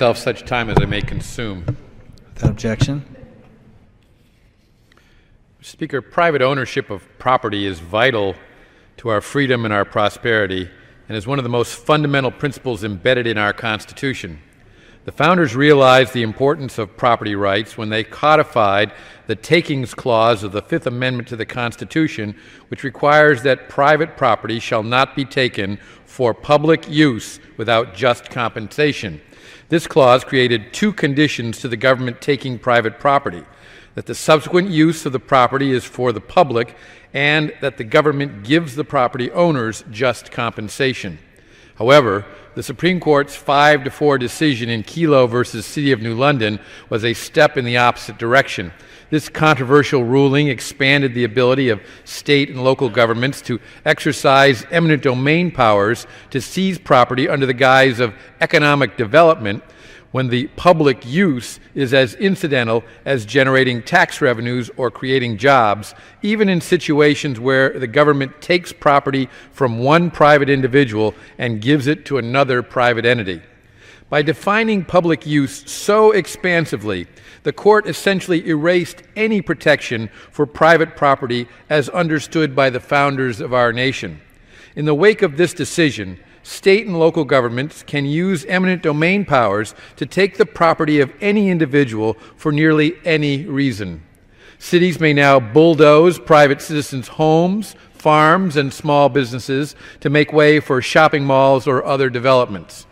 myself such time as I may consume. Without objection. Mr. Speaker, private ownership of property is vital to our freedom and our prosperity, and is one of the most fundamental principles embedded in our Constitution. The founders realized the importance of property rights when they codified the Takings Clause of the Fifth Amendment to the Constitution, which requires that private property shall not be taken for public use without just compensation. This clause created two conditions to the government taking private property: that the subsequent use of the property is for the public, and that the government gives the property owners just compensation. However, the Supreme Court's 5-4 decision in Kelo versus City of New London was a step in the opposite direction. This controversial ruling expanded the ability of state and local governments to exercise eminent domain powers to seize property under the guise of economic development, when the public use is as incidental as generating tax revenues or creating jobs, even in situations where the government takes property from one private individual and gives it to another private entity. By defining public use so expansively, the court essentially erased any protection for private property as understood by the founders of our nation. In the wake of this decision, state and local governments can use eminent domain powers to take the property of any individual for nearly any reason. Cities may now bulldoze private citizens' homes, farms, and small businesses to make way for shopping malls or other developments.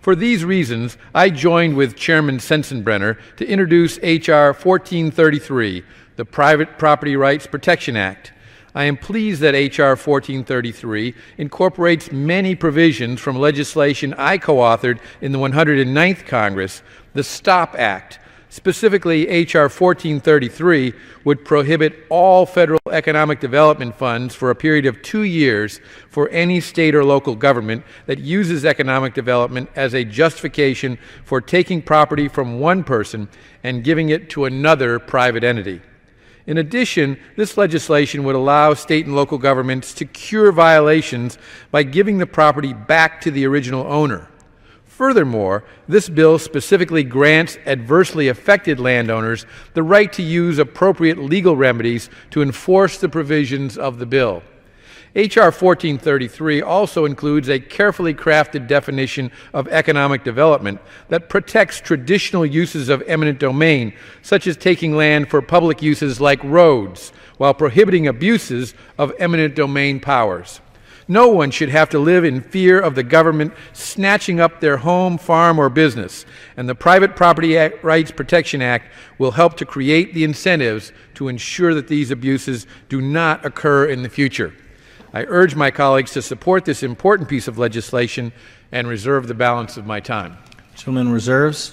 For these reasons, I joined with Chairman Sensenbrenner to introduce H.R. 1433, the Private Property Rights Protection Act. I am pleased that H.R. 1433 incorporates many provisions from legislation I co-authored in the 109th Congress, the STOP Act. Specifically, H.R. 1433 would prohibit all federal economic development funds for a period of 2 years for any state or local government that uses economic development as a justification for taking property from one person and giving it to another private entity. In addition, this legislation would allow state and local governments to cure violations by giving the property back to the original owner. Furthermore, this bill specifically grants adversely affected landowners the right to use appropriate legal remedies to enforce the provisions of the bill. H.R. 1433 also includes a carefully crafted definition of economic development that protects traditional uses of eminent domain, such as taking land for public uses like roads, while prohibiting abuses of eminent domain powers. No one should have to live in fear of the government snatching up their home, farm, or business, and the Private Property Rights Protection Act will help to create the incentives to ensure that these abuses do not occur in the future. I urge my colleagues to support this important piece of legislation and reserve the balance of my time. Gentleman reserves.